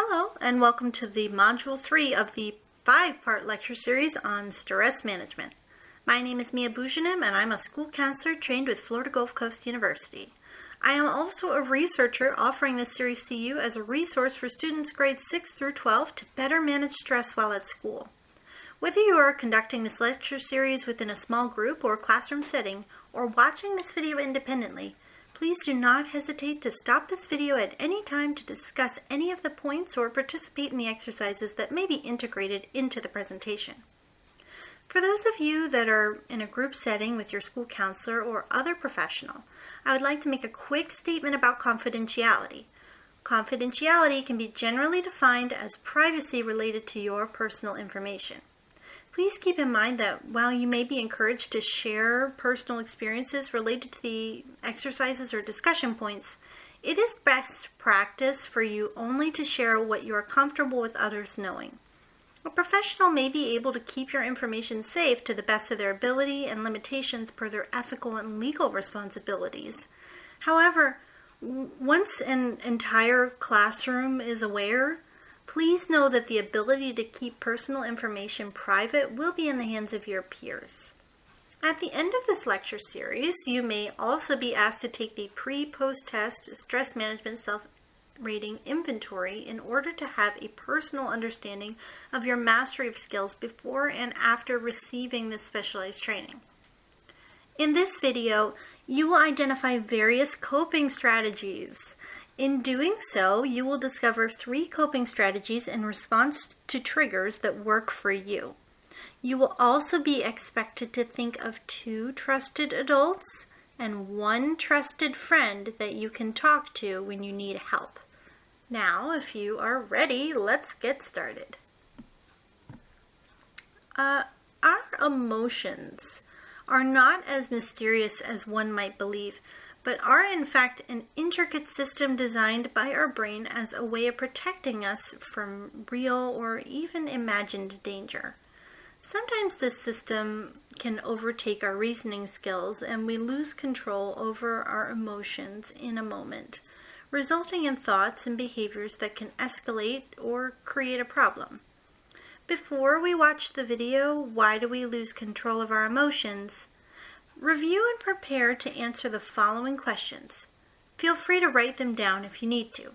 Hello, and welcome to the Module 3 of the 5-part lecture series on stress management. My name is Mia Bujanim, and I'm a school counselor trained with Florida Gulf Coast University. I am also a researcher offering this series to you as a resource for students grades 6 through 12 to better manage stress while at school. Whether you are conducting this lecture series within a small group or classroom setting, or watching this video independently, please do not hesitate to stop this video at any time to discuss any of the points or participate in the exercises that may be integrated into the presentation. For those of you that are in a group setting with your school counselor or other professional, I would like to make a quick statement about confidentiality. Confidentiality can be generally defined as privacy related to your personal information. Please keep in mind that while you may be encouraged to share personal experiences related to the exercises or discussion points, it is best practice for you only to share what you are comfortable with others knowing. A professional may be able to keep your information safe to the best of their ability and limitations per their ethical and legal responsibilities. However, once an entire classroom is aware, please know that the ability to keep personal information private will be in the hands of your peers. At the end of this lecture series, you may also be asked to take the pre-post-test stress management self-rating inventory in order to have a personal understanding of your mastery of skills before and after receiving this specialized training. In this video, you will identify various coping strategies. In doing so, you will discover 3 coping strategies in response to triggers that work for you. You will also be expected to think of 2 trusted adults and 1 trusted friend that you can talk to when you need help. Now, if you are ready, let's get started. Our emotions are not as mysterious as one might believe, but are in fact an intricate system designed by our brain as a way of protecting us from real or even imagined danger. Sometimes this system can overtake our reasoning skills and we lose control over our emotions in a moment, resulting in thoughts and behaviors that can escalate or create a problem. Before we watch the video, Why Do We Lose Control of Our Emotions?, review and prepare to answer the following questions. Feel free to write them down if you need to.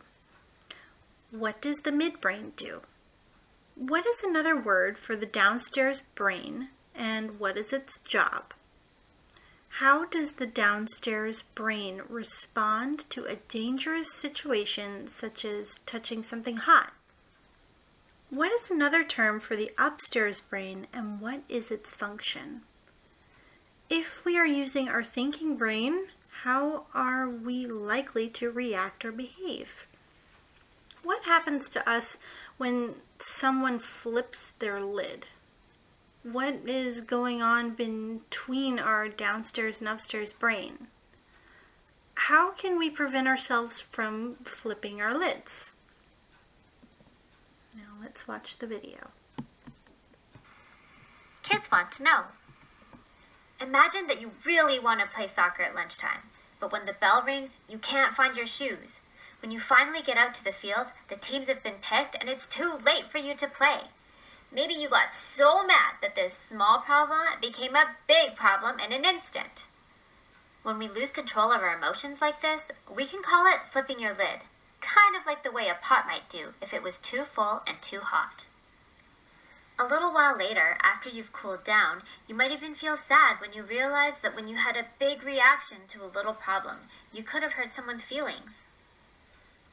What does the midbrain do? What is another word for the downstairs brain, and what is its job? How does the downstairs brain respond to a dangerous situation such as touching something hot? What is another term for the upstairs brain, and what is its function? If we are using our thinking brain, how are we likely to react or behave? What happens to us when someone flips their lid? What is going on between our downstairs and upstairs brain? How can we prevent ourselves from flipping our lids? Now let's watch the video. Kids want to know. Imagine that you really want to play soccer at lunchtime, but when the bell rings, you can't find your shoes. When you finally get out to the field, the teams have been picked and it's too late for you to play. Maybe you got so mad that this small problem became a big problem in an instant. When we lose control of our emotions like this, we can call it flipping your lid, kind of like the way a pot might do if it was too full and too hot. A little while later, after you've cooled down, you might even feel sad when you realize that when you had a big reaction to a little problem, you could have hurt someone's feelings.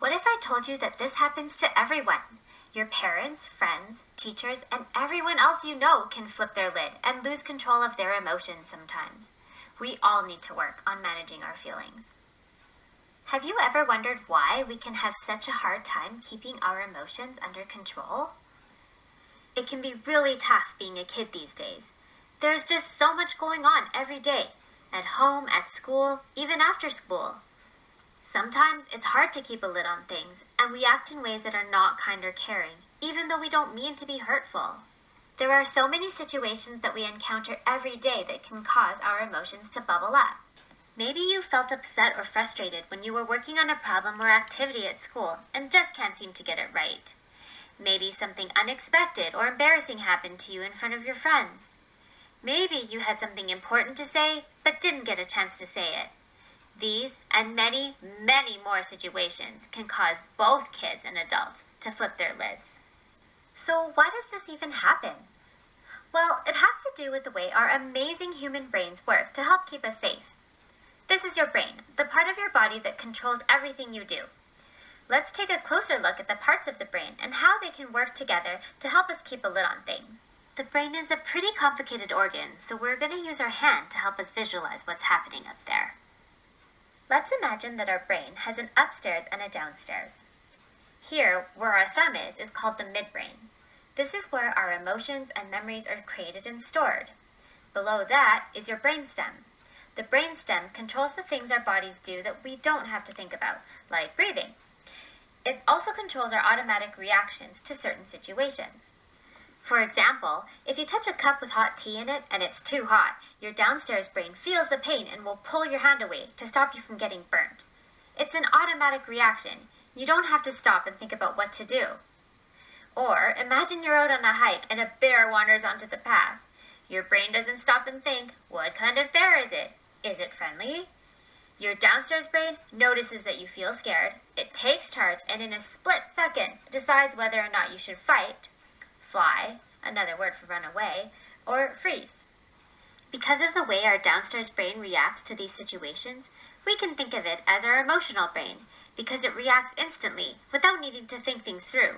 What if I told you that this happens to everyone? Your parents, friends, teachers, and everyone else you know can flip their lid and lose control of their emotions sometimes. We all need to work on managing our feelings. Have you ever wondered why we can have such a hard time keeping our emotions under control? It can be really tough being a kid these days. There's just so much going on every day, at home, at school, even after school. Sometimes it's hard to keep a lid on things, and we act in ways that are not kind or caring, even though we don't mean to be hurtful. There are so many situations that we encounter every day that can cause our emotions to bubble up. Maybe you felt upset or frustrated when you were working on a problem or activity at school and just can't seem to get it right. Maybe something unexpected or embarrassing happened to you in front of your friends. Maybe you had something important to say, but didn't get a chance to say it. These and many, many more situations can cause both kids and adults to flip their lids. So why does this even happen? Well, it has to do with the way our amazing human brains work to help keep us safe. This is your brain, the part of your body that controls everything you do. Let's take a closer look at the parts of the brain and how they can work together to help us keep a lid on things. The brain is a pretty complicated organ, so we're going to use our hand to help us visualize what's happening up there. Let's imagine that our brain has an upstairs and a downstairs. Here, where our thumb is called the midbrain. This is where our emotions and memories are created and stored. Below that is your brainstem. The brainstem controls the things our bodies do that we don't have to think about, like breathing. It also controls our automatic reactions to certain situations. For example, if you touch a cup with hot tea in it and it's too hot, your downstairs brain feels the pain and will pull your hand away to stop you from getting burnt. It's an automatic reaction. You don't have to stop and think about what to do. Or imagine you're out on a hike and a bear wanders onto the path. Your brain doesn't stop and think, what kind of bear is it? Is it friendly? Your downstairs brain notices that you feel scared, it takes charge, and in a split second decides whether or not you should fight, fly, another word for run away, or freeze. Because of the way our downstairs brain reacts to these situations, we can think of it as our emotional brain, because it reacts instantly without needing to think things through.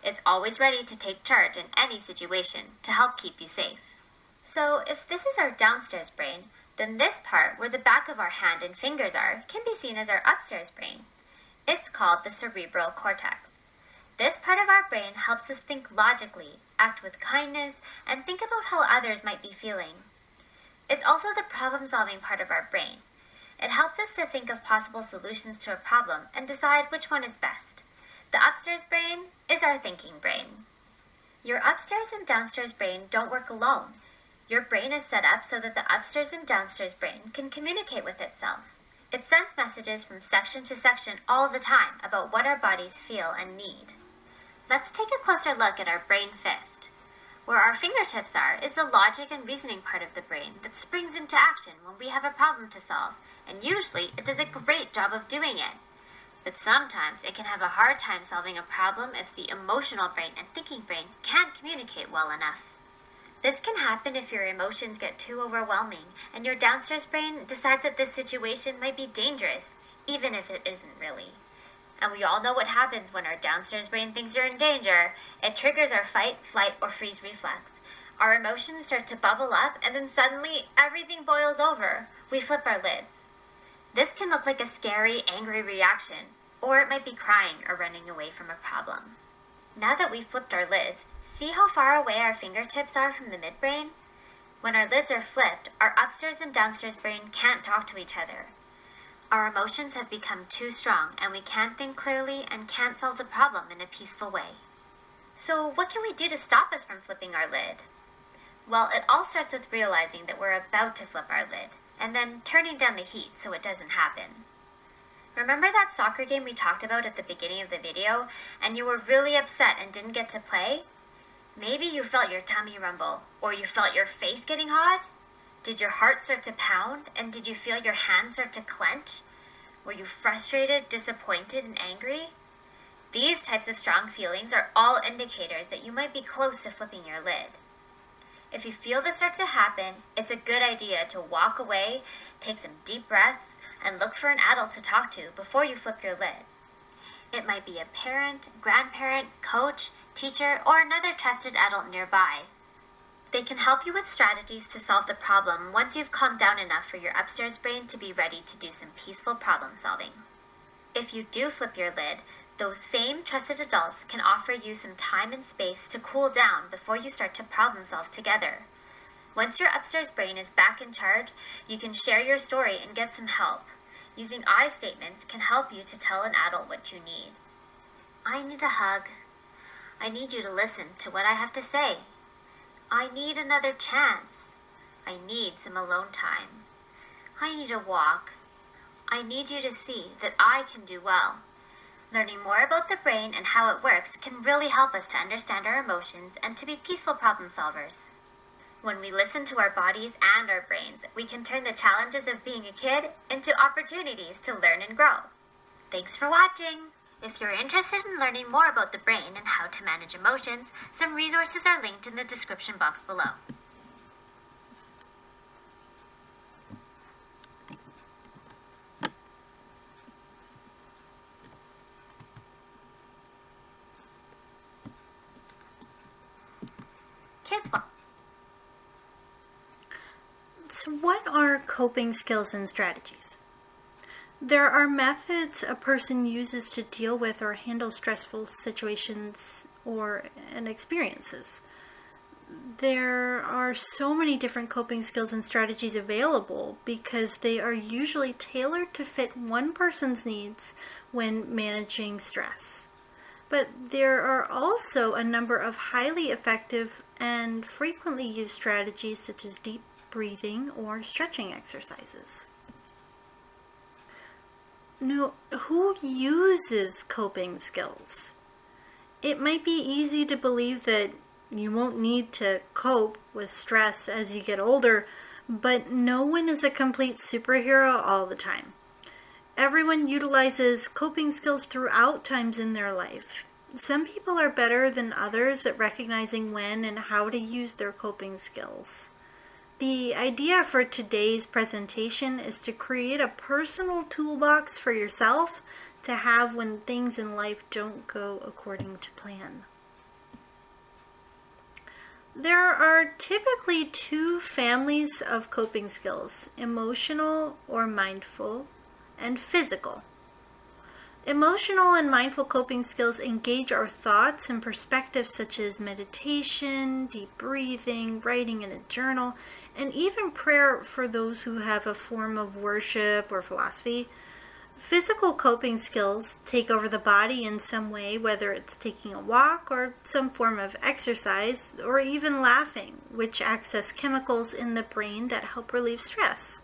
It's always ready to take charge in any situation to help keep you safe. So if this is our downstairs brain, then this part where the back of our hand and fingers are can be seen as our upstairs brain. It's called the cerebral cortex. This part of our brain helps us think logically, act with kindness, and think about how others might be feeling. It's also the problem-solving part of our brain. It helps us to think of possible solutions to a problem and decide which one is best. The upstairs brain is our thinking brain. Your upstairs and downstairs brain don't work alone. Your brain is set up so that the upstairs and downstairs brain can communicate with itself. It sends messages from section to section all the time about what our bodies feel and need. Let's take a closer look at our brain fist. Where our fingertips are is the logic and reasoning part of the brain that springs into action when we have a problem to solve, and usually it does a great job of doing it. But sometimes it can have a hard time solving a problem if the emotional brain and thinking brain can't communicate well enough. This can happen if your emotions get too overwhelming and your downstairs brain decides that this situation might be dangerous, even if it isn't really. And we all know what happens when our downstairs brain thinks you're in danger. It triggers our fight, flight, or freeze reflex. Our emotions start to bubble up, and then suddenly everything boils over. We flip our lids. This can look like a scary, angry reaction, or it might be crying or running away from a problem. Now that we've flipped our lids, see how far away our fingertips are from the midbrain? When our lids are flipped, our upstairs and downstairs brain can't talk to each other. Our emotions have become too strong, and we can't think clearly and can't solve the problem in a peaceful way. So what can we do to stop us from flipping our lid? Well, it all starts with realizing that we're about to flip our lid, and then turning down the heat so it doesn't happen. Remember that soccer game we talked about at the beginning of the video, and you were really upset and didn't get to play? Maybe you felt your tummy rumble, or you felt your face getting hot? Did your heart start to pound, and did you feel your hands start to clench? Were you frustrated, disappointed, and angry? These types of strong feelings are all indicators that you might be close to flipping your lid. If you feel this start to happen, it's a good idea to walk away, take some deep breaths, and look for an adult to talk to before you flip your lid. It might be a parent, grandparent, coach, teacher, or another trusted adult nearby. They can help you with strategies to solve the problem once you've calmed down enough for your upstairs brain to be ready to do some peaceful problem solving. If you do flip your lid, those same trusted adults can offer you some time and space to cool down before you start to problem solve together. Once your upstairs brain is back in charge, you can share your story and get some help. Using I statements can help you to tell an adult what you need. I need a hug. I need you to listen to what I have to say. I need another chance. I need some alone time. I need a walk. I need you to see that I can do well. Learning more about the brain and how it works can really help us to understand our emotions and to be peaceful problem solvers. When we listen to our bodies and our brains, we can turn the challenges of being a kid into opportunities to learn and grow. Thanks for watching! If you're interested in learning more about the brain and how to manage emotions, some resources are linked in the description box below. So what are coping skills and strategies? There are methods a person uses to deal with or handle stressful situations and experiences. There are so many different coping skills and strategies available because they are usually tailored to fit one person's needs when managing stress. But there are also a number of highly effective and frequently used strategies such as deep breathing or stretching exercises. Now, who uses coping skills? It might be easy to believe that you won't need to cope with stress as you get older, but no one is a complete superhero all the time. Everyone utilizes coping skills throughout times in their life. Some people are better than others at recognizing when and how to use their coping skills. The idea for today's presentation is to create a personal toolbox for yourself to have when things in life don't go according to plan. There are typically two families of coping skills: emotional or mindful, and physical. Emotional and mindful coping skills engage our thoughts and perspectives such as meditation, deep breathing, writing in a journal, and even prayer for those who have a form of worship or philosophy. Physical coping skills take over the body in some way, whether it's taking a walk or some form of exercise, or even laughing, which access chemicals in the brain that help relieve stress.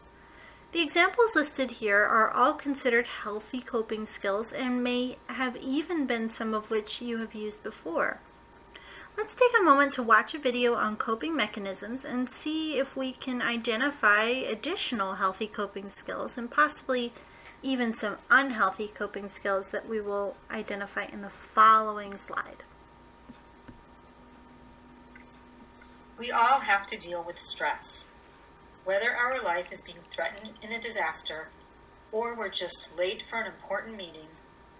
The examples listed here are all considered healthy coping skills and may have even been some of which you have used before. Let's take a moment to watch a video on coping mechanisms and see if we can identify additional healthy coping skills and possibly even some unhealthy coping skills that we will identify in the following slide. We all have to deal with stress. Whether our life is being threatened in a disaster or we're just late for an important meeting,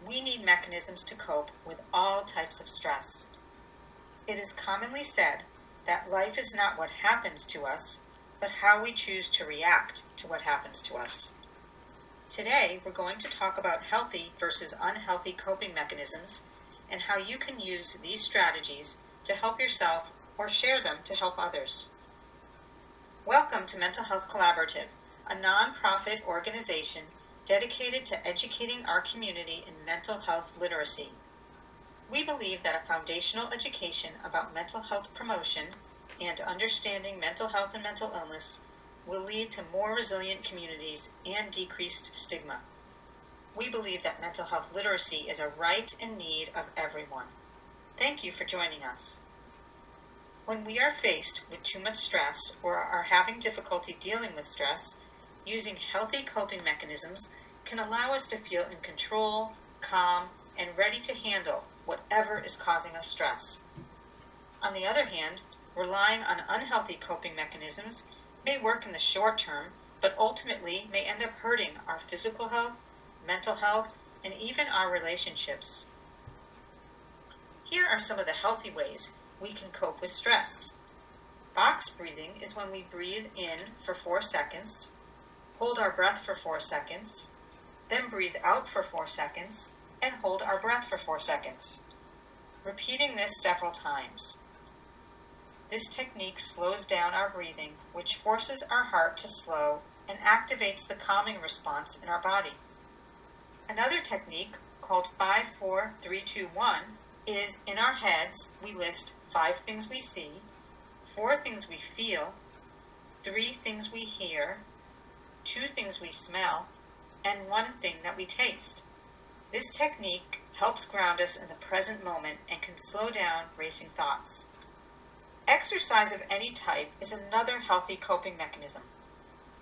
we need mechanisms to cope with all types of stress. It is commonly said that life is not what happens to us, but how we choose to react to what happens to us. Today, we're going to talk about healthy versus unhealthy coping mechanisms and how you can use these strategies to help yourself or share them to help others. Welcome to Mental Health Collaborative, a nonprofit organization dedicated to educating our community in mental health literacy. We believe that a foundational education about mental health promotion and understanding mental health and mental illness will lead to more resilient communities and decreased stigma. We believe that mental health literacy is a right and need of everyone. Thank you for joining us. When we are faced with too much stress or are having difficulty dealing with stress, using healthy coping mechanisms can allow us to feel in control, calm, and ready to handle whatever is causing us stress. On the other hand, relying on unhealthy coping mechanisms may work in the short term, but ultimately may end up hurting our physical health, mental health, and even our relationships. Here are some of the healthy ways we can cope with stress. Box breathing is when we breathe in for 4 seconds, hold our breath for 4 seconds, then breathe out for 4 seconds, and hold our breath for 4 seconds. Repeating this several times. This technique slows down our breathing, which forces our heart to slow and activates the calming response in our body. Another technique, called 5-4-3-2-1, is in our heads we list 5 things we see, 4 things we feel, 3 things we hear, 2 things we smell, and 1 thing that we taste. This technique helps ground us in the present moment and can slow down racing thoughts. Exercise of any type is another healthy coping mechanism.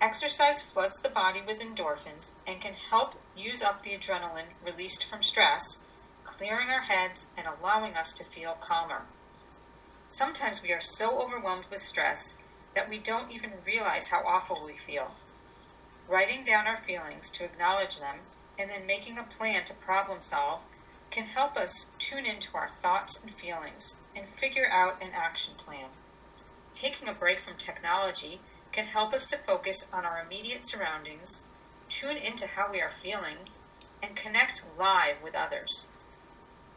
Exercise floods the body with endorphins and can help use up the adrenaline released from stress, clearing our heads and allowing us to feel calmer. Sometimes we are so overwhelmed with stress that we don't even realize how awful we feel. Writing down our feelings to acknowledge them and then making a plan to problem solve can help us tune into our thoughts and feelings and figure out an action plan. Taking a break from technology can help us to focus on our immediate surroundings, tune into how we are feeling, and connect live with others.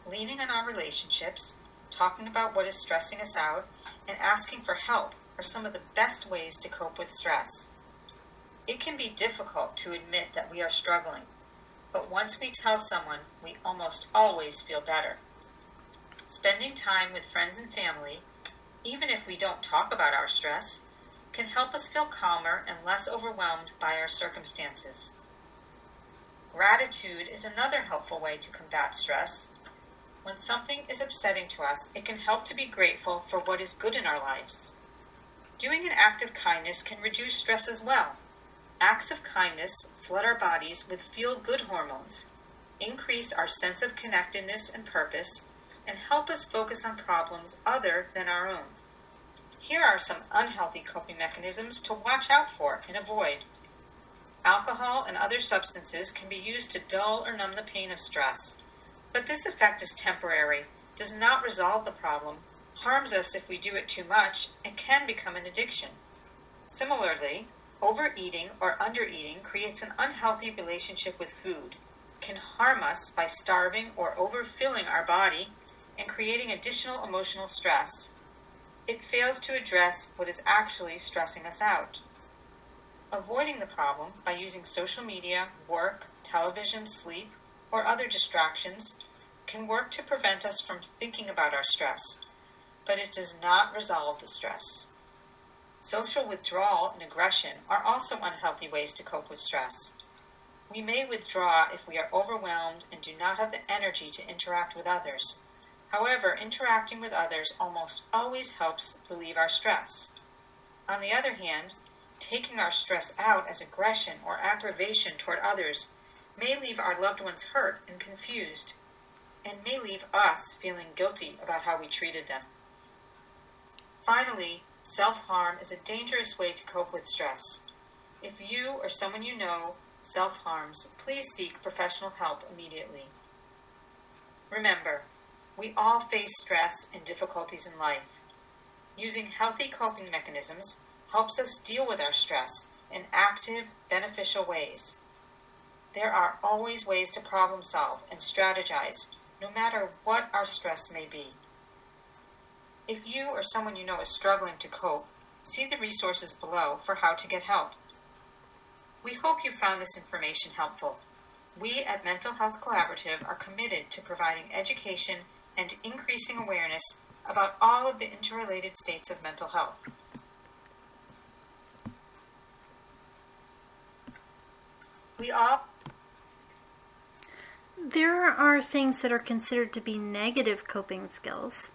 Leaning on our relationships, talking about what is stressing us out, and asking for help are some of the best ways to cope with stress. It can be difficult to admit that we are struggling, but once we tell someone, we almost always feel better. Spending time with friends and family, even if we don't talk about our stress, can help us feel calmer and less overwhelmed by our circumstances. Gratitude is another helpful way to combat stress. When something is upsetting to us, it can help to be grateful for what is good in our lives. Doing an act of kindness can reduce stress as well. Acts of kindness flood our bodies with feel-good hormones, increase our sense of connectedness and purpose, and help us focus on problems other than our own. Here are some unhealthy coping mechanisms to watch out for and avoid. Alcohol and other substances can be used to dull or numb the pain of stress, but this effect is temporary, does not resolve the problem, harms us if we do it too much, and can become an addiction. Similarly, overeating or undereating creates an unhealthy relationship with food, can harm us by starving or overfilling our body, and creating additional emotional stress. It fails to address what is actually stressing us out. Avoiding the problem by using social media, work, television, sleep, or other distractions can work to prevent us from thinking about our stress, but it does not resolve the stress. Social withdrawal and aggression are also unhealthy ways to cope with stress. We may withdraw if we are overwhelmed and do not have the energy to interact with others. However, interacting with others almost always helps relieve our stress. On the other hand, taking our stress out as aggression or aggravation toward others may leave our loved ones hurt and confused, and may leave us feeling guilty about how we treated them. Finally, self-harm is a dangerous way to cope with stress. If you or someone you know self-harms, please seek professional help immediately. Remember, we all face stress and difficulties in life. Using healthy coping mechanisms helps us deal with our stress in active, beneficial ways. There are always ways to problem solve and strategize, no matter what our stress may be. If you or someone you know is struggling to cope, see the resources below for how to get help. We hope you found this information helpful. We at Mental Health Collaborative are committed to providing education and increasing awareness about all of the interrelated states of mental health. There are things that are considered to be negative coping skills.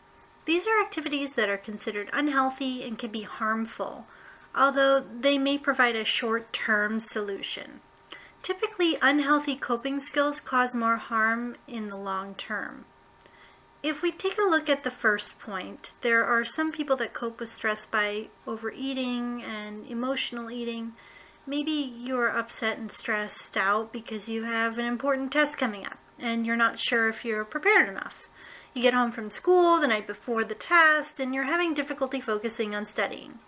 These are activities that are considered unhealthy and can be harmful, although they may provide a short-term solution. Typically, unhealthy coping skills cause more harm in the long term. If we take a look at the first point, there are some people that cope with stress by overeating and emotional eating. Maybe you're upset and stressed out because you have an important test coming up and you're not sure if you're prepared enough. You get home from school the night before the test and you're having difficulty focusing on studying.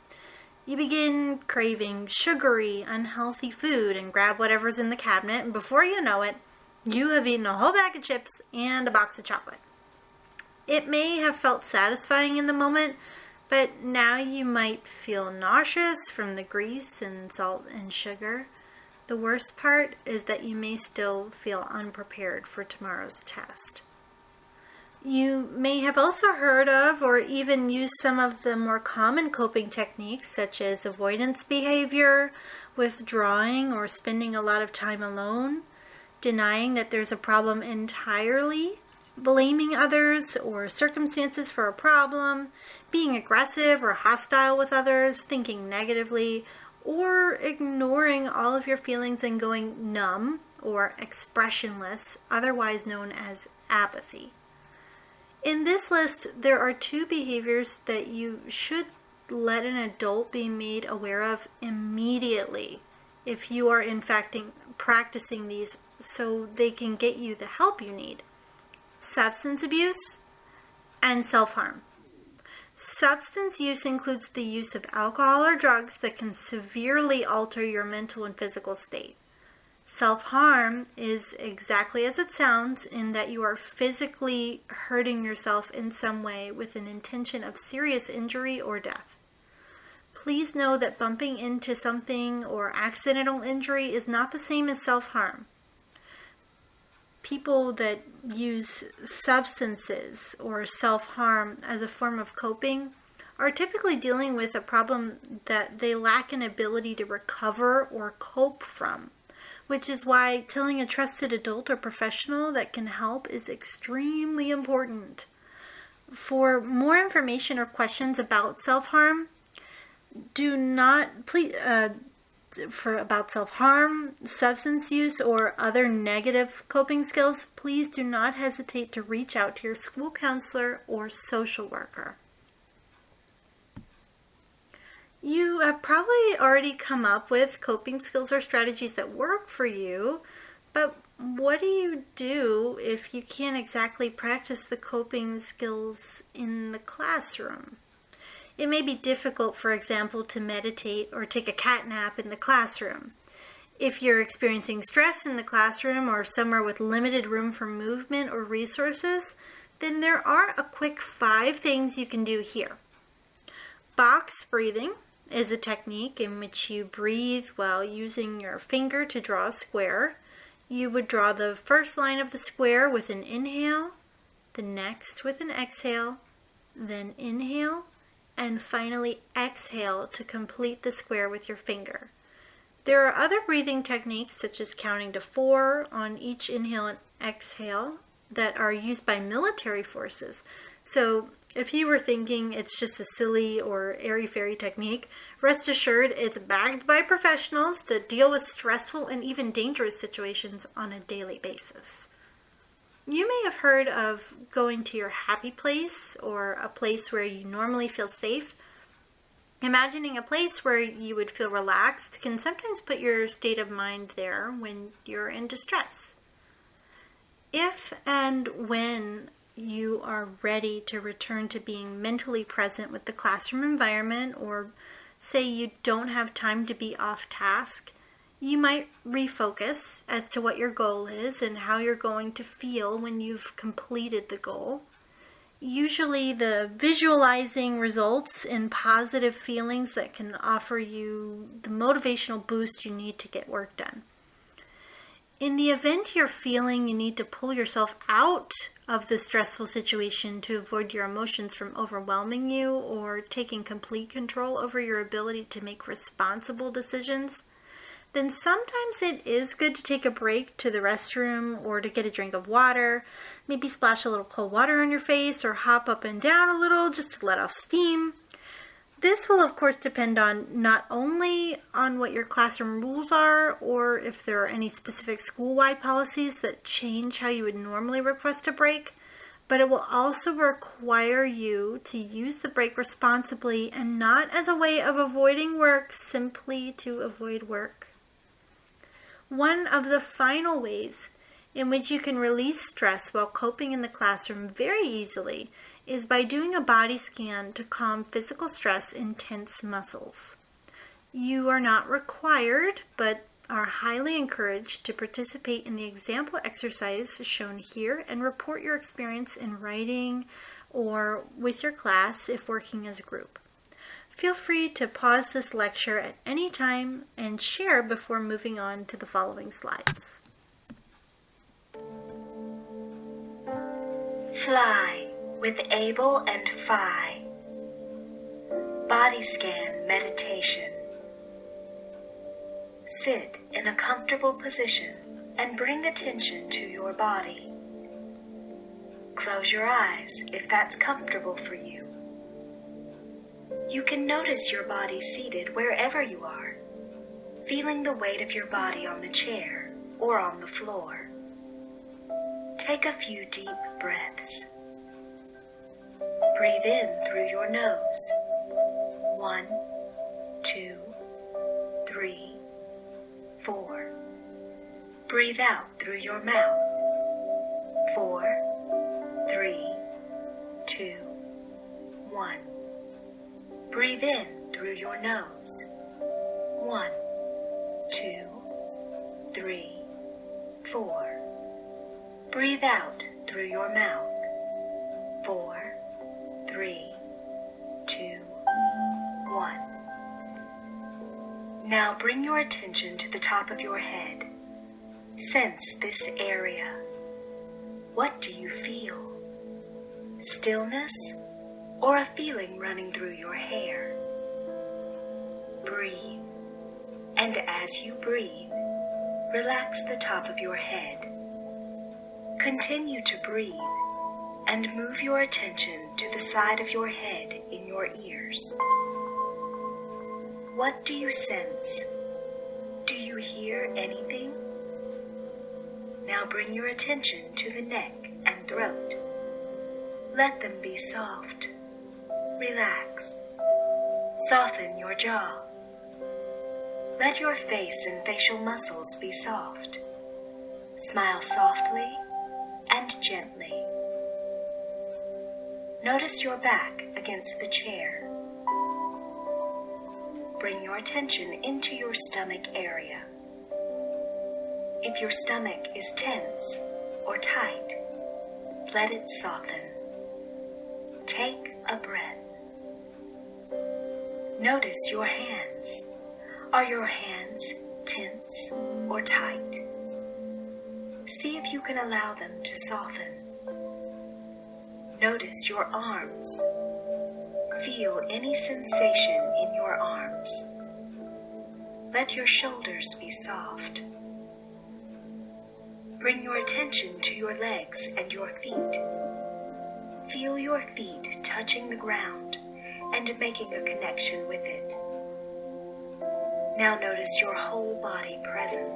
You begin craving sugary, unhealthy food and grab whatever's in the cabinet, and before you know it, you have eaten a whole bag of chips and a box of chocolate. It may have felt satisfying in the moment, but now you might feel nauseous from the grease and salt and sugar. The worst part is that you may still feel unprepared for tomorrow's test. You may have also heard of or even used some of the more common coping techniques such as avoidance behavior, withdrawing or spending a lot of time alone, denying that there's a problem entirely, blaming others or circumstances for a problem, being aggressive or hostile with others, thinking negatively, or ignoring all of your feelings and going numb or expressionless, otherwise known as apathy. In this list, there are 2 behaviors that you should let an adult be made aware of immediately if you are in fact practicing these so they can get you the help you need. Substance abuse and self-harm. Substance use includes the use of alcohol or drugs that can severely alter your mental and physical state. Self-harm is exactly as it sounds in that you are physically hurting yourself in some way with an intention of serious injury or death. Please know that bumping into something or accidental injury is not the same as self-harm. People that use substances or self-harm as a form of coping are typically dealing with a problem that they lack an ability to recover or cope from, which is why telling a trusted adult or professional that can help is extremely important. For more information or questions about self-harm, about self-harm, substance use, or other negative coping skills, please do not hesitate to reach out to your school counselor or social worker. You have probably already come up with coping skills or strategies that work for you, but what do you do if you can't exactly practice the coping skills in the classroom? It may be difficult, for example, to meditate or take a cat nap in the classroom. If you're experiencing stress in the classroom or somewhere with limited room for movement or resources, then there are a quick 5 things you can do here. Box breathing is a technique in which you breathe while using your finger to draw a square. You would draw the first line of the square with an inhale, the next with an exhale, then inhale, and finally exhale to complete the square with your finger. There are other breathing techniques such as counting to 4 on each inhale and exhale that are used by military forces. So if you were thinking it's just a silly or airy-fairy technique, rest assured it's backed by professionals that deal with stressful and even dangerous situations on a daily basis. You may have heard of going to your happy place or a place where you normally feel safe. Imagining a place where you would feel relaxed can sometimes put your state of mind there when you're in distress. If and when you are ready to return to being mentally present with the classroom environment, or say you don't have time to be off task, you might refocus as to what your goal is and how you're going to feel when you've completed the goal. Usually the visualizing results in positive feelings that can offer you the motivational boost you need to get work done. In the event you're feeling you need to pull yourself out of the stressful situation to avoid your emotions from overwhelming you or taking complete control over your ability to make responsible decisions, then sometimes it is good to take a break to the restroom or to get a drink of water, maybe splash a little cold water on your face or hop up and down a little just to let off steam. This will of course depend on not only on what your classroom rules are or if there are any specific school-wide policies that change how you would normally request a break, but it will also require you to use the break responsibly and not as a way of avoiding work simply to avoid work. One of the final ways in which you can release stress while coping in the classroom very easily is by doing a body scan to calm physical stress in tense muscles. You are not required, but are highly encouraged to participate in the example exercise shown here and report your experience in writing or with your class if working as a group. Feel free to pause this lecture at any time and share before moving on to the following slides. Fly with Abel and Phi. Body scan meditation. Sit in a comfortable position and bring attention to your body. Close your eyes if that's comfortable for you. You can notice your body seated wherever you are, feeling the weight of your body on the chair or on the floor. Take a few deep breaths. Breathe in through your nose. 1, 2, 3, 4. Breathe out through your mouth. 4, 3, 2, 1. Breathe in through your nose. 1, 2, 3, 4. Breathe out through your mouth. 4, 3, 2, 1. Now bring your attention to the top of your head. Sense this area. What do you feel? Stillness or a feeling running through your hair? Breathe, and as you breathe, relax the top of your head. Continue to breathe and move your attention to the side of your head in your ears. What do you sense? Do you hear anything? Now bring your attention to the neck and throat. Let them be soft. Relax. Soften your jaw. Let your face and facial muscles be soft. Smile softly and gently. Notice your back against the chair. Bring your attention into your stomach area. If your stomach is tense or tight, let it soften. Take a breath. Notice your hands. Are your hands tense or tight? See if you can allow them to soften. Notice your arms. Feel any sensation in your arms. Let your shoulders be soft. Bring your attention to your legs and your feet. Feel your feet touching the ground and making a connection with it. Now notice your whole body present.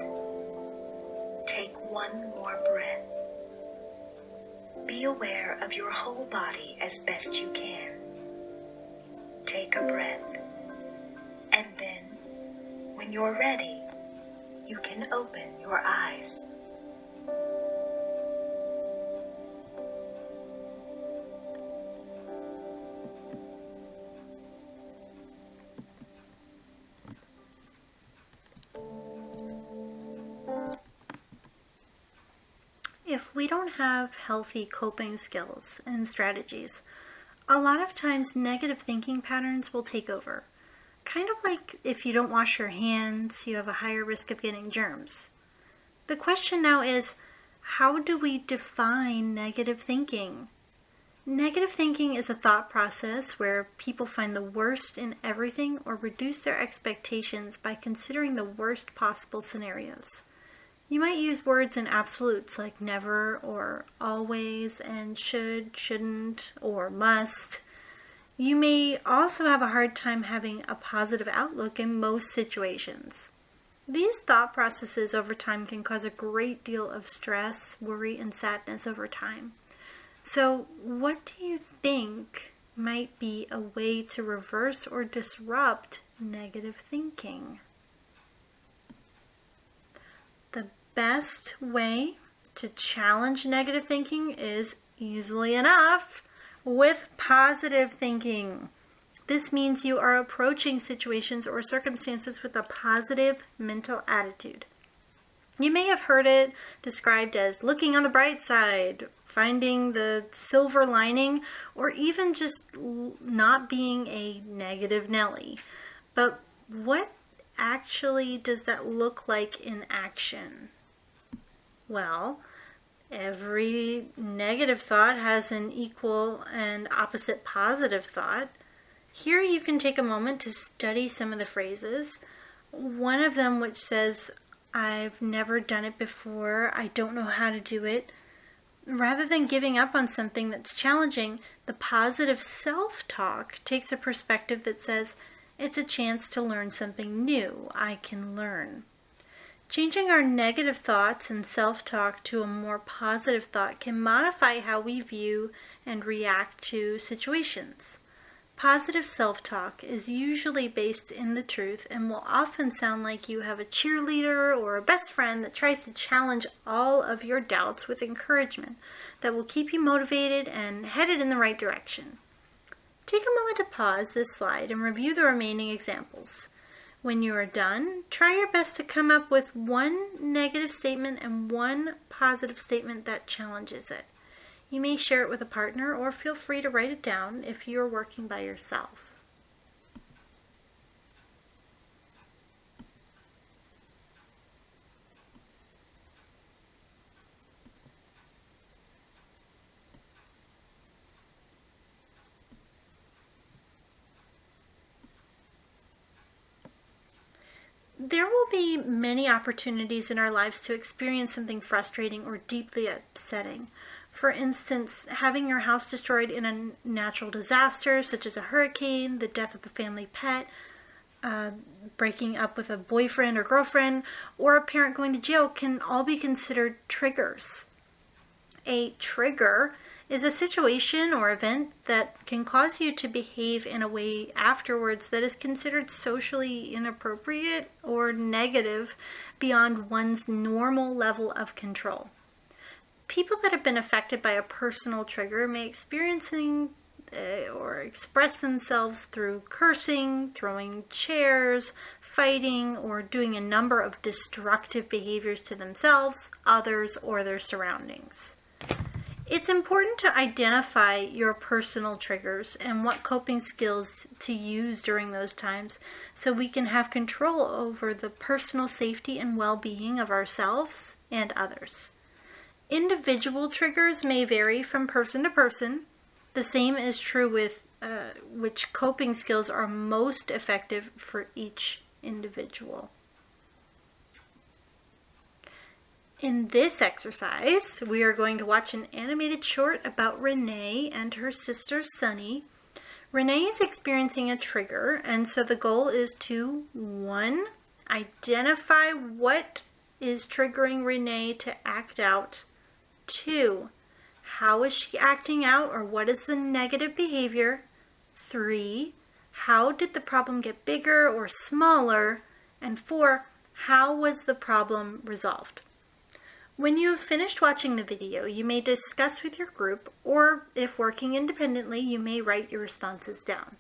Take one more breath. Be aware of your whole body as best you can. Take a breath, and then, when you're ready, you can open your eyes. If we don't have healthy coping skills and strategies, a lot of times negative thinking patterns will take over. Kind of like if you don't wash your hands, you have a higher risk of getting germs. The question now is, how do we define negative thinking? Negative thinking is a thought process where people find the worst in everything or reduce their expectations by considering the worst possible scenarios. You might use words in absolutes like never or always and should, shouldn't, or must. You may also have a hard time having a positive outlook in most situations. These thought processes over time can cause a great deal of stress, worry, and sadness over time. So, what do you think might be a way to reverse or disrupt negative thinking? The best way to challenge negative thinking is easily enough with positive thinking. This means you are approaching situations or circumstances with a positive mental attitude. You may have heard it described as looking on the bright side, finding the silver lining, or even just not being a negative Nelly. But what actually does that look like in action? Well, every negative thought has an equal and opposite positive thought. Here you can take a moment to study some of the phrases. One of them which says, I've never done it before, I don't know how to do it. Rather than giving up on something that's challenging, the positive self-talk takes a perspective that says, it's a chance to learn something new. I can learn. Changing our negative thoughts and self-talk to a more positive thought can modify how we view and react to situations. Positive self-talk is usually based in the truth and will often sound like you have a cheerleader or a best friend that tries to challenge all of your doubts with encouragement that will keep you motivated and headed in the right direction. Take a moment to pause this slide and review the remaining examples. When you are done, try your best to come up with one negative statement and one positive statement that challenges it. You may share it with a partner or feel free to write it down if you are working by yourself. There will be many opportunities in our lives to experience something frustrating or deeply upsetting. For instance, having your house destroyed in a natural disaster, such as a hurricane, the death of a family pet, breaking up with a boyfriend or girlfriend, or a parent going to jail can all be considered triggers. A trigger is a situation or event that can cause you to behave in a way afterwards that is considered socially inappropriate or negative beyond one's normal level of control. People that have been affected by a personal trigger may experiencing or express themselves through cursing, throwing chairs, fighting, or doing a number of destructive behaviors to themselves, others, or their surroundings. It's important to identify your personal triggers and what coping skills to use during those times so we can have control over the personal safety and well-being of ourselves and others. Individual triggers may vary from person to person. The same is true with which coping skills are most effective for each individual. In this exercise, we are going to watch an animated short about Renee and her sister Sunny. Renee is experiencing a trigger, and so the goal is to 1. Identify what is triggering Renee to act out. 2. How is she acting out, or what is the negative behavior? 3. How did the problem get bigger or smaller? And 4. How was the problem resolved? When you have finished watching the video, you may discuss with your group, or if working independently, you may write your responses down.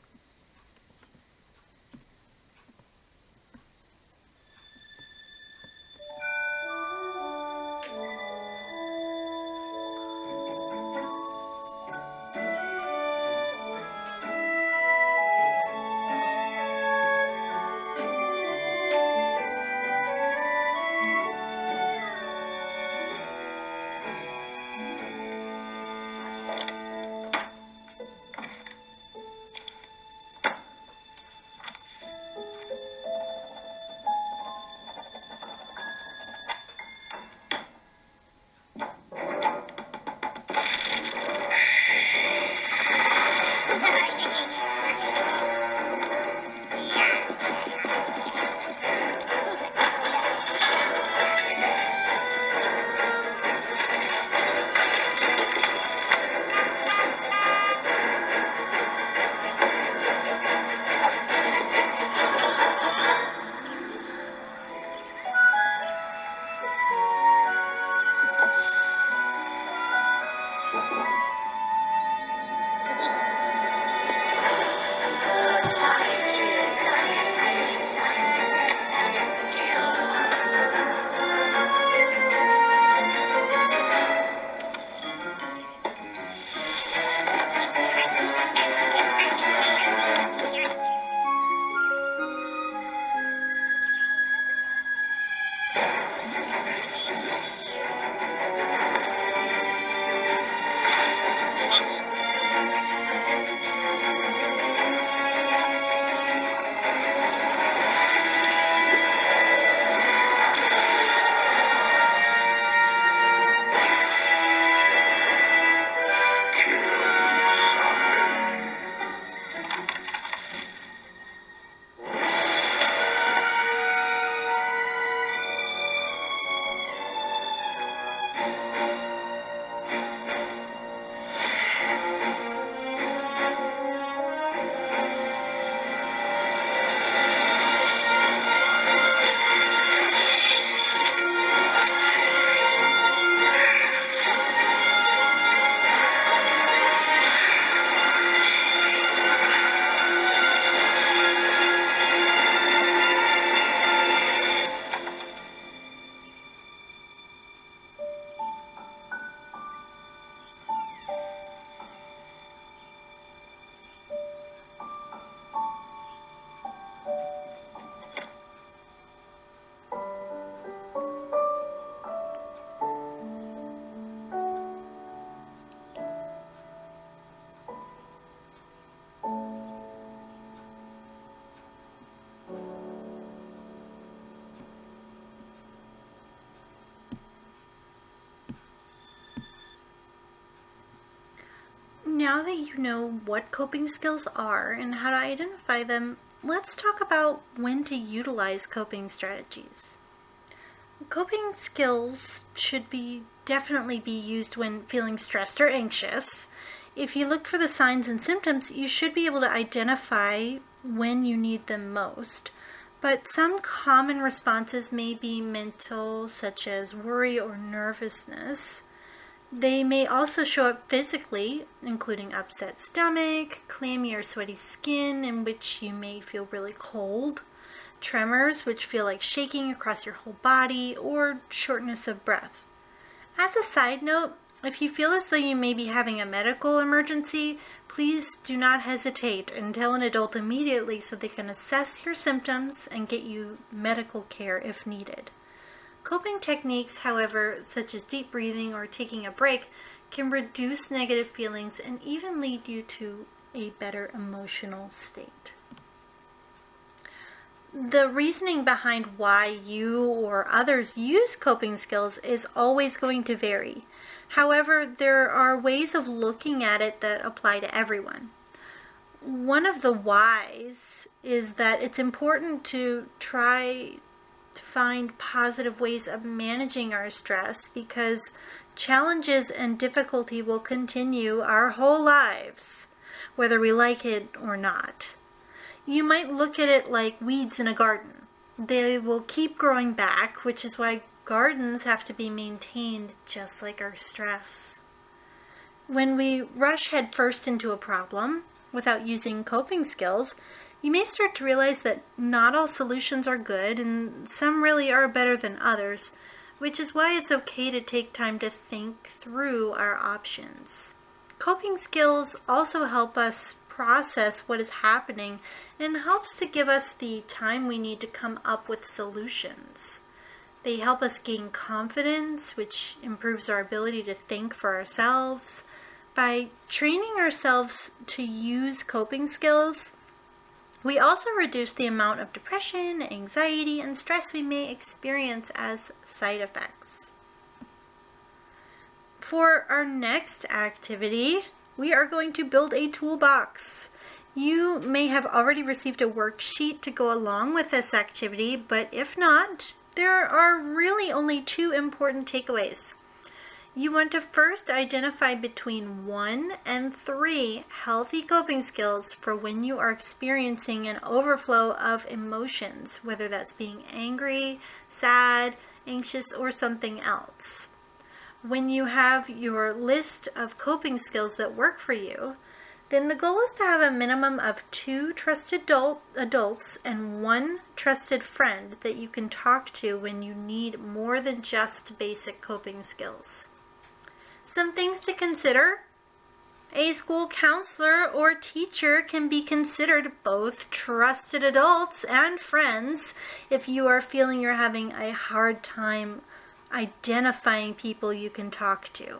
Now that you know what coping skills are and how to identify them, let's talk about when to utilize coping strategies. Coping skills should definitely be used when feeling stressed or anxious. If you look for the signs and symptoms, you should be able to identify when you need them most. But some common responses may be mental, such as worry or nervousness. They may also show up physically, including upset stomach, clammy or sweaty skin in which you may feel really cold, tremors which feel like shaking across your whole body, or shortness of breath. As a side note, if you feel as though you may be having a medical emergency, please do not hesitate and tell an adult immediately so they can assess your symptoms and get you medical care if needed. Coping techniques, however, such as deep breathing or taking a break, can reduce negative feelings and even lead you to a better emotional state. The reasoning behind why you or others use coping skills is always going to vary. However, there are ways of looking at it that apply to everyone. One of the whys is that it's important to try to find positive ways of managing our stress because challenges and difficulty will continue our whole lives, whether we like it or not. You might look at it like weeds in a garden. They will keep growing back, which is why gardens have to be maintained just like our stress. When we rush headfirst into a problem without using coping skills, you may start to realize that not all solutions are good and some really are better than others, which is why it's okay to take time to think through our options. Coping skills also help us process what is happening and helps to give us the time we need to come up with solutions. They help us gain confidence, which improves our ability to think for ourselves. By training ourselves to use coping skills, we also reduce the amount of depression, anxiety, and stress we may experience as side effects. For our next activity, we are going to build a toolbox. You may have already received a worksheet to go along with this activity, but if not, there are really only two important takeaways. You want to first identify between 1 and 3 healthy coping skills for when you are experiencing an overflow of emotions, whether that's being angry, sad, anxious, or something else. When you have your list of coping skills that work for you, then the goal is to have a minimum of 2 trusted adults and 1 trusted friend that you can talk to when you need more than just basic coping skills. Some things to consider. A school counselor or teacher can be considered both trusted adults and friends if you are feeling you're having a hard time identifying people you can talk to.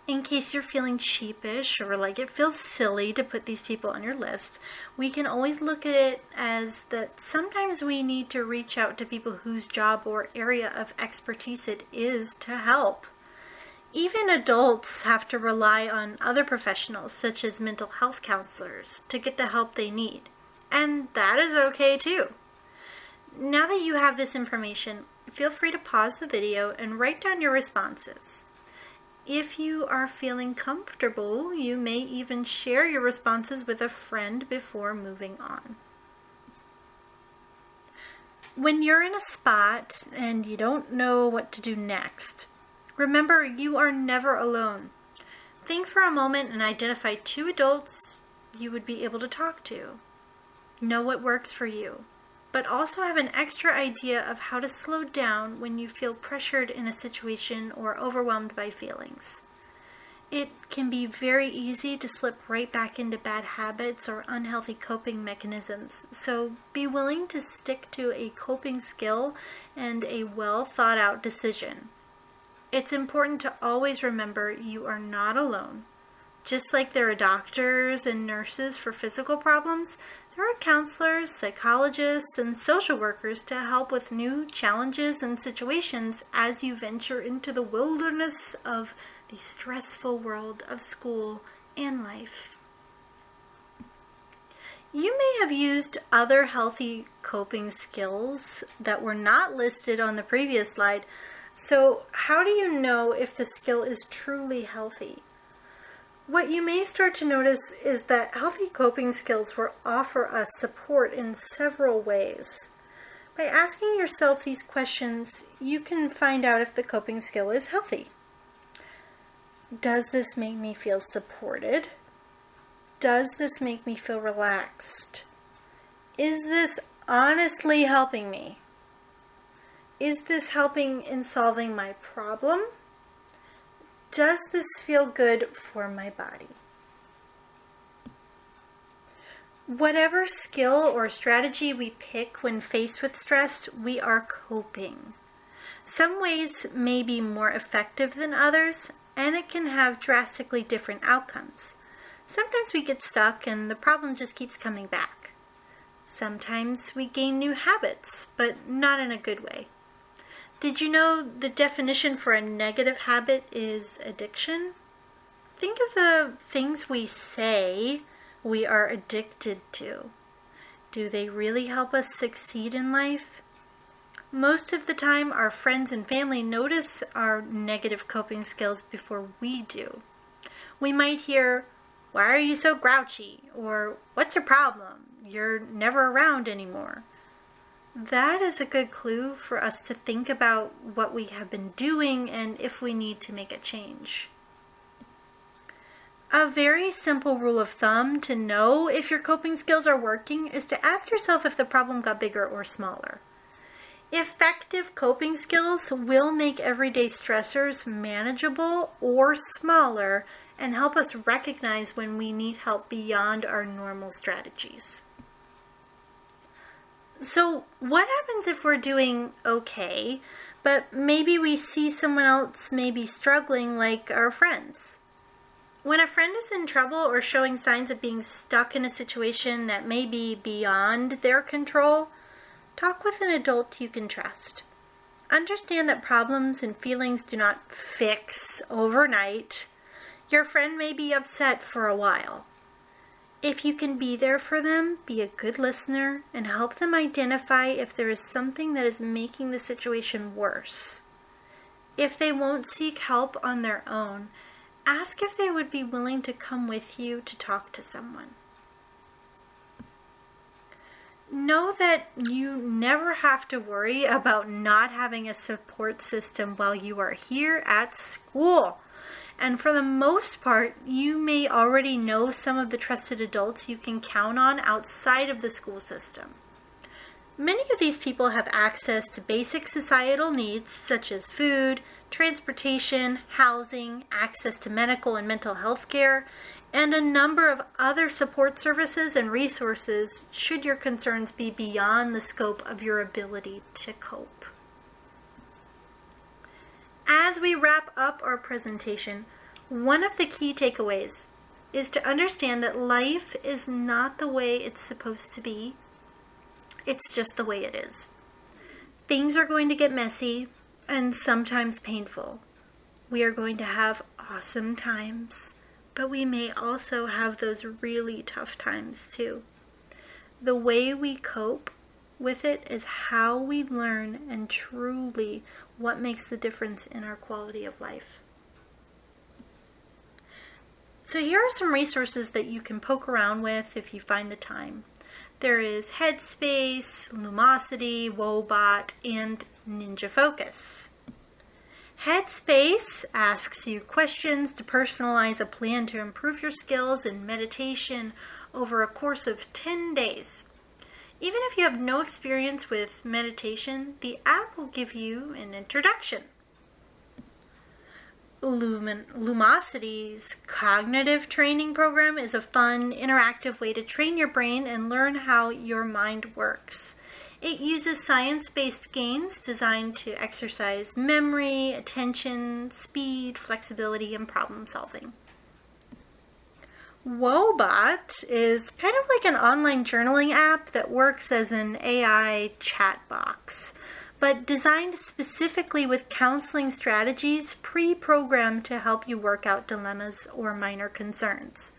In case you're feeling sheepish or like it feels silly to put these people on your list, we can always look at it as that sometimes we need to reach out to people whose job or area of expertise it is to help. Even adults have to rely on other professionals, such as mental health counselors, to get the help they need. And that is okay too. Now that you have this information, feel free to pause the video and write down your responses. If you are feeling comfortable, you may even share your responses with a friend before moving on. When you're in a spot and you don't know what to do next, remember, you are never alone. Think for a moment and identify 2 adults you would be able to talk to. Know what works for you, but also have an extra idea of how to slow down when you feel pressured in a situation or overwhelmed by feelings. It can be very easy to slip right back into bad habits or unhealthy coping mechanisms, so be willing to stick to a coping skill and a well thought out decision. It's important to always remember you are not alone. Just like there are doctors and nurses for physical problems, there are counselors, psychologists, and social workers to help with new challenges and situations as you venture into the wilderness of the stressful world of school and life. You may have used other healthy coping skills that were not listed on the previous slide. So how do you know if the skill is truly healthy? What you may start to notice is that healthy coping skills will offer us support in several ways. By asking yourself these questions, you can find out if the coping skill is healthy. Does this make me feel supported? Does this make me feel relaxed? Is this honestly helping me? Is this helping in solving my problem? Does this feel good for my body? Whatever skill or strategy we pick when faced with stress, we are coping. Some ways may be more effective than others, and it can have drastically different outcomes. Sometimes we get stuck and the problem just keeps coming back. Sometimes we gain new habits, but not in a good way. Did you know the definition for a negative habit is addiction? Think of the things we say we are addicted to. Do they really help us succeed in life? Most of the time, our friends and family notice our negative coping skills before we do. We might hear, "Why are you so grouchy?" or "What's your problem? You're never around anymore." That is a good clue for us to think about what we have been doing and if we need to make a change. A very simple rule of thumb to know if your coping skills are working is to ask yourself if the problem got bigger or smaller. Effective coping skills will make everyday stressors manageable or smaller and help us recognize when we need help beyond our normal strategies. So what happens if we're doing okay, but maybe we see someone else maybe struggling, like our friends? When a friend is in trouble or showing signs of being stuck in a situation that may be beyond their control, talk with an adult you can trust. Understand that problems and feelings do not fix overnight. Your friend may be upset for a while. If you can be there for them, be a good listener and help them identify if there is something that is making the situation worse. If they won't seek help on their own, ask if they would be willing to come with you to talk to someone. Know that you never have to worry about not having a support system while you are here at school. And for the most part, you may already know some of the trusted adults you can count on outside of the school system. Many of these people have access to basic societal needs such as food, transportation, housing, access to medical and mental health care, and a number of other support services and resources should your concerns be beyond the scope of your ability to cope. As we wrap up our presentation, one of the key takeaways is to understand that life is not the way it's supposed to be. It's just the way it is. Things are going to get messy and sometimes painful. We are going to have awesome times, but we may also have those really tough times too. The way we cope with it is how we learn and truly what makes the difference in our quality of life. So here are some resources that you can poke around with if you find the time. There is Headspace, Lumosity, SWBAT, and Ninja Focus. Headspace asks you questions to personalize a plan to improve your skills in meditation over a course of 10 days. Even if you have no experience with meditation, the app will give you an introduction. Lumosity's cognitive training program is a fun, interactive way to train your brain and learn how your mind works. It uses science-based games designed to exercise memory, attention, speed, flexibility, and problem solving. SWBAT is kind of like an online journaling app that works as an AI chat box. but designed specifically with counseling strategies pre-programmed to help you work out dilemmas or minor concerns.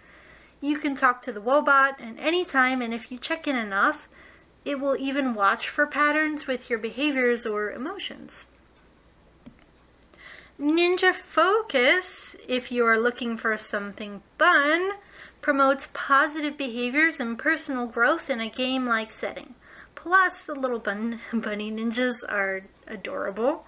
You can talk to the SWBAT at any time, and if you check in enough, it will even watch for patterns with your behaviors or emotions. Ninja Focus, if you are looking for something fun, promotes positive behaviors and personal growth in a game-like setting. Plus, the little bunny ninjas are adorable.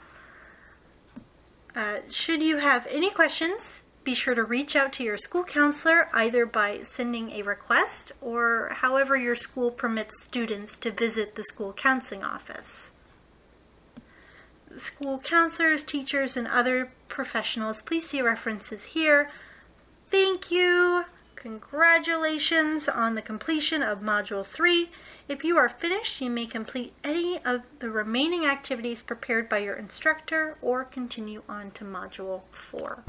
Should you have any questions, be sure to reach out to your school counselor either by sending a request or however your school permits students to visit the school counseling office. School counselors, teachers, and other professionals, please see references here. Thank you. Congratulations on the completion of Module 3. If you are finished, you may complete any of the remaining activities prepared by your instructor or continue on to Module 4.